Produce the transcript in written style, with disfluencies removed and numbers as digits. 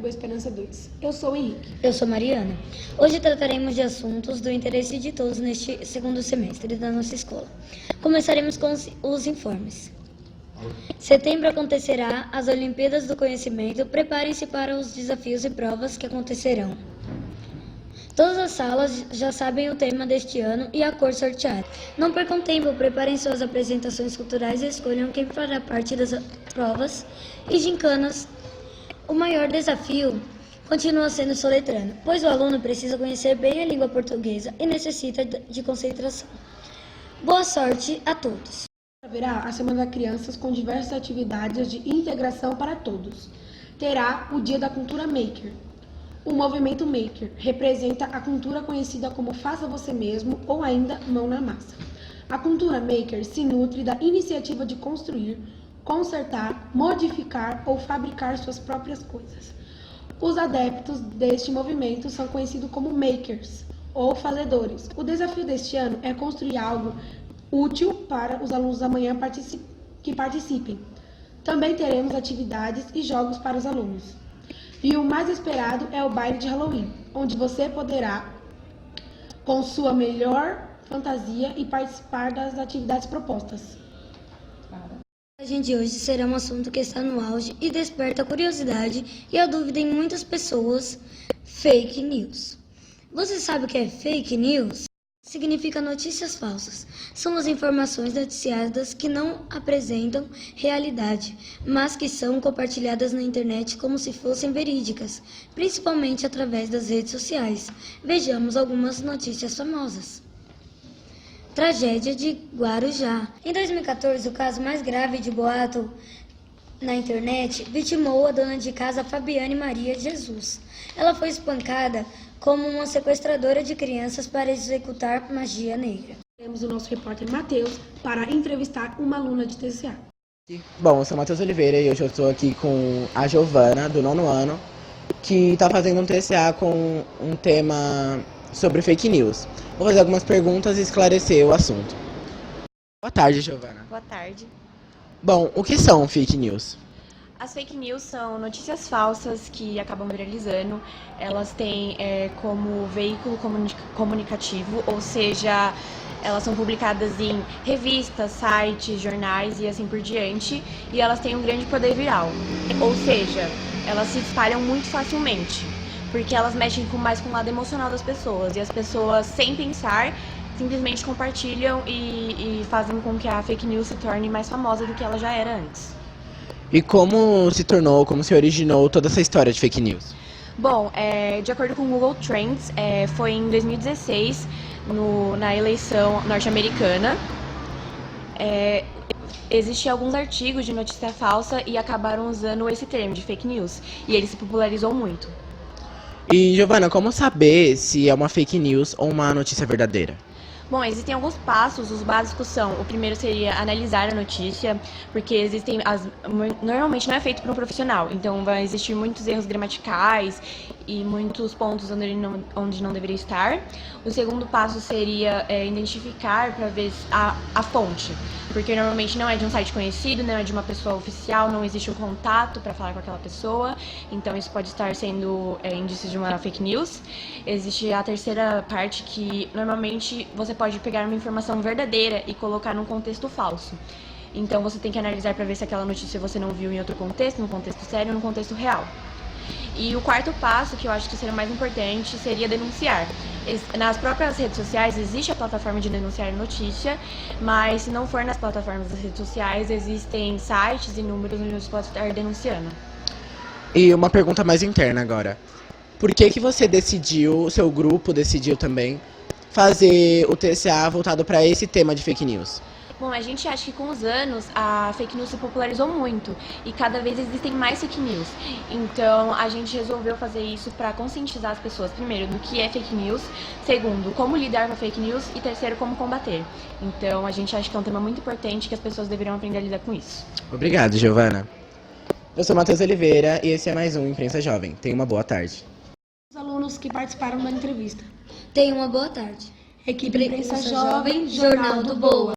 Esperança 2. Eu sou o Henrique. Eu sou Mariana. Hoje trataremos de assuntos do interesse de todos neste segundo semestre da nossa escola. Começaremos com os informes. Setembro acontecerá as Olimpíadas do Conhecimento. Preparem-se para os desafios e provas que acontecerão. Todas as salas já sabem o tema deste ano e a cor sorteada. Não percam tempo, preparem suas apresentações culturais e escolham quem fará parte das provas e gincanas. O maior desafio continua sendo soletrando, pois o aluno precisa conhecer bem a língua portuguesa e necessita de concentração. Boa sorte a todos! Haverá a Semana das Crianças com diversas atividades de integração para todos. Terá o Dia da Cultura Maker. O movimento Maker representa a cultura conhecida como faça você mesmo ou ainda mão na massa. A cultura Maker se nutre da iniciativa de construir, consertar, modificar ou fabricar suas próprias coisas. Os adeptos deste movimento são conhecidos como makers ou fazedores. O desafio deste ano é construir algo útil para os alunos da manhã que participem. Também teremos atividades e jogos para os alunos. E o mais esperado é o baile de Halloween, onde você poderá, com sua melhor fantasia, e participar das atividades propostas. A gente de hoje será um assunto que está no auge e desperta a curiosidade e a dúvida em muitas pessoas: fake news. Você sabe o que é fake news? Significa notícias falsas. São as informações noticiadas que não apresentam realidade, mas que são compartilhadas na internet como se fossem verídicas, principalmente através das redes sociais. Vejamos algumas notícias famosas. Tragédia de Guarujá. Em 2014, o caso mais grave de boato na internet vitimou a dona de casa Fabiane Maria Jesus. Ela foi espancada como uma sequestradora de crianças para executar magia negra. Temos o nosso repórter Matheus para entrevistar uma aluna de TCA. Bom, eu sou Matheus Oliveira e hoje eu estou aqui com a Giovana, do 9º ano, que está fazendo um TCA com um tema sobre fake news. Vou fazer algumas perguntas e esclarecer o assunto. Boa tarde, Giovana. Boa tarde. Bom, o que são fake news? As fake news são notícias falsas que acabam viralizando. Elas têm como veículo comunicativo, ou seja, elas são publicadas em revistas, sites, jornais e assim por diante. E elas têm um grande poder viral, ou seja, elas se espalham muito facilmente, porque elas mexem mais com o lado emocional das pessoas. E as pessoas, sem pensar, simplesmente compartilham e fazem com que a fake news se torne mais famosa do que ela já era antes. E como se originou toda essa história de fake news? Bom, de acordo com o Google Trends, foi em 2016, na eleição norte-americana. Existiam alguns artigos de notícia falsa e acabaram usando esse termo de fake news. E ele se popularizou muito. E, Giovana, como saber se é uma fake news ou uma notícia verdadeira? Bom, existem alguns passos, os básicos são: o primeiro seria analisar a notícia, porque normalmente não é feito por um profissional, então vai existir muitos erros gramaticais e muitos pontos onde não deveria estar. O segundo passo seria identificar para ver a fonte, porque normalmente não é de um site conhecido, não é de uma pessoa oficial, não existe um contato para falar com aquela pessoa, então isso pode estar sendo indício de uma fake news. Existe a terceira parte, que normalmente você pode pegar uma informação verdadeira e colocar num contexto falso. Então você tem que analisar para ver se aquela notícia você não viu em outro contexto, num contexto sério, num contexto real. E o quarto passo, que eu acho que seria o mais importante, seria denunciar. Nas próprias redes sociais existe a plataforma de denunciar a notícia, mas se não for nas plataformas das redes sociais, existem sites e números onde você pode estar denunciando. E uma pergunta mais interna agora. Por que você decidiu, o seu grupo decidiu também, fazer o TCA voltado para esse tema de fake news? Bom, a gente acha que com os anos a fake news se popularizou muito e cada vez existem mais fake news. Então a gente resolveu fazer isso para conscientizar as pessoas, primeiro, do que é fake news, segundo, como lidar com a fake news e terceiro, como combater. Então a gente acha que é um tema muito importante que as pessoas deveriam aprender a lidar com isso. Obrigado, Giovana. Eu sou Matheus Oliveira e esse é mais um Imprensa Jovem. Tenha uma boa tarde. Os alunos que participaram da entrevista. Tenham uma boa tarde. Equipe Imprensa Jovem, Jornal do Boa.